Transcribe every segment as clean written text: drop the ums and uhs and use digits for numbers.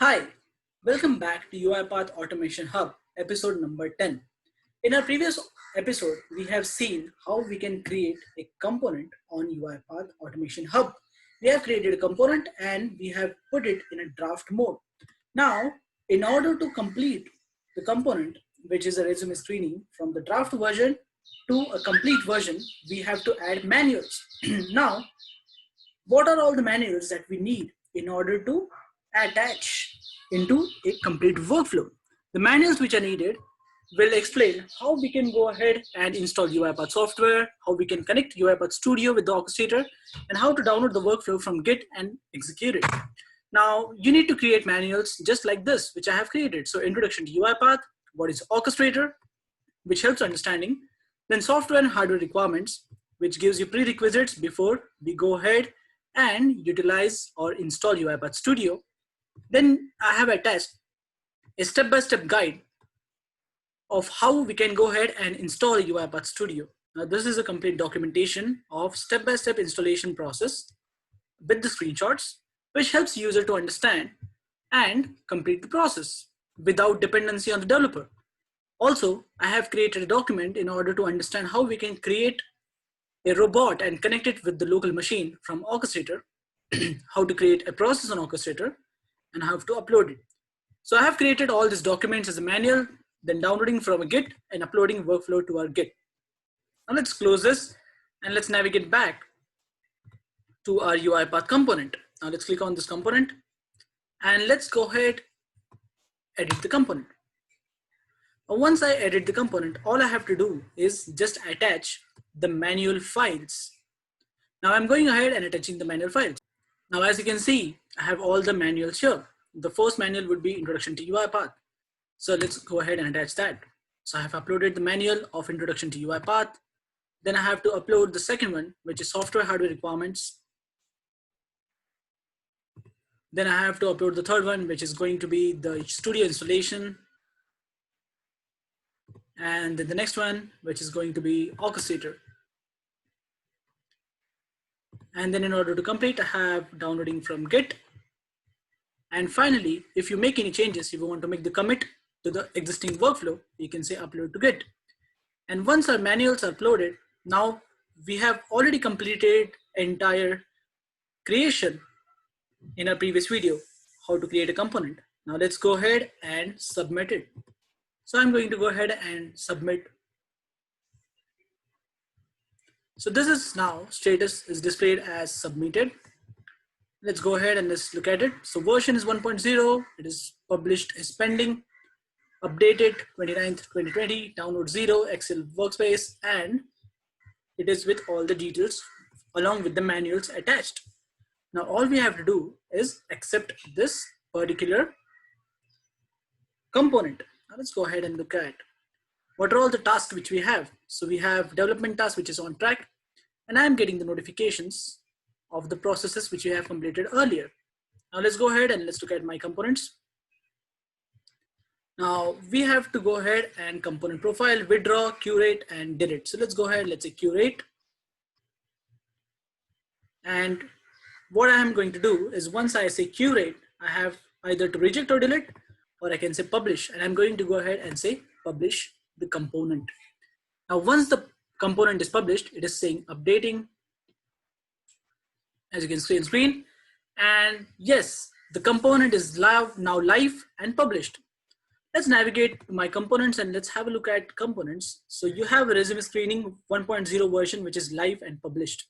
Hi, welcome back to UiPath Automation Hub, episode number 10. In our previous episode, we have seen how we can create a component on UiPath Automation Hub. We have created a component and we have put it in a draft mode. Now, in order to complete the component, which is a resume screening from the draft version to a complete version, we have to add manuals. Now, what are all the manuals that we need in order to attach into a complete workflow? The manuals which are needed will explain how we can go ahead and install UiPath software, how we can connect UiPath Studio with the orchestrator, and how to download the workflow from Git and execute it. Now, you need to create manuals just like this, which I have created. So introduction to UiPath, what is orchestrator, which helps understanding, then software and hardware requirements, which gives you prerequisites before we go ahead and utilize or install UiPath Studio. Then I have attached a step-by-step guide of how we can go ahead and install UiPath Studio. Now this is a complete documentation of step-by-step installation process with the screenshots, which helps user to understand and complete the process without dependency on the developer. Also, I have created a document in order to understand how we can create a robot and connect it with the local machine from orchestrator, how to create a process on orchestrator, and how to upload it. So I have created all these documents as a manual, then downloading from a Git and uploading workflow to our Git. Now let's close this and let's navigate back to our UiPath component. Now let's click on this component and let's go ahead, edit the component. Once I edit the component, all I have to do is just attach the manual files. Now I'm going ahead and attaching the manual files. Now, as you can see, I have all the manuals here. The first manual would be Introduction to UiPath. So let's go ahead and attach that. So I have uploaded the manual of Introduction to UiPath. Then I have to upload the second one, which is Software Hardware Requirements. Then I have to upload the third one, which is going to be the Studio installation. And then the next one, which is going to be Orchestrator. And then in order to complete, I have downloading from Git. And finally, if you make any changes, if you want to make the commit to the existing workflow, you can say upload to Git. And once our manuals are uploaded, now we have already completed entire creation in our previous video, how to create a component. Now let's go ahead and submit it. So I'm going to go ahead and submit. So this is now status is displayed as submitted. Let's go ahead and let's look at it. So version is 1.0. It is published is pending, updated 29th, 2020, download 0, Excel workspace, and it is with all the details along with the manuals attached. Now all we have to do is accept this particular component. Now let's go ahead and look at what are all the tasks which we have. So we have development task, which is on track, and I'm getting the notifications of the processes which we have completed earlier. Now let's go ahead and let's look at my components. Now we have to go ahead and component profile, withdraw, curate, and delete. So let's go ahead, let's say curate. And what I am going to do is once I say curate, I have either to reject or delete, or I can say publish, and I'm going to go ahead and say publish the component. Now, once the component is published, it is saying updating, as you can see on screen. And yes, the component is now live and published. Let's navigate to my components and let's have a look at components. So you have a resume screening 1.0 version, which is live and published.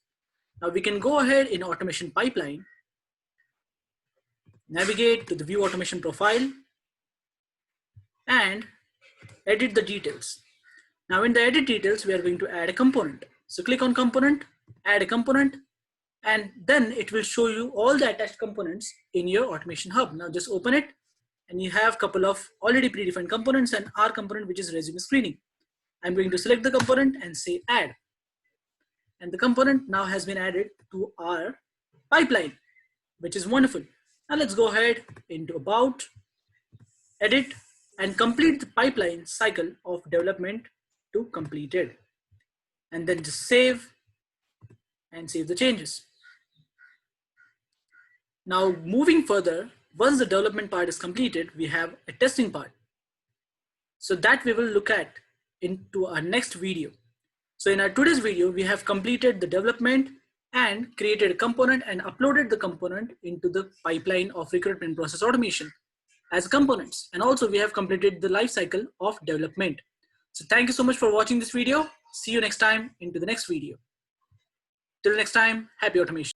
Now we can go ahead in automation pipeline, navigate to the view automation profile, and edit the details. Now in the edit details, we are going to add a component. So click on component, add a component, and then it will show you all the attached components in your automation hub. Now just open it and you have a couple of already predefined components and our component, which is resume screening. I'm going to select the component and say add. And the component now has been added to our pipeline, which is wonderful. Now let's go ahead into about, edit, and complete the pipeline cycle of development to completed. And then just save and save the changes. Now moving further, once the development part is completed, we have a testing part. So that we will look at into our next video. So in our today's video, we have completed the development and created a component and uploaded the component into the pipeline of recruitment process automation as components. And also we have completed the life cycle of development. So thank you so much for watching this video. See you next time into the next video. Till next time, happy automation.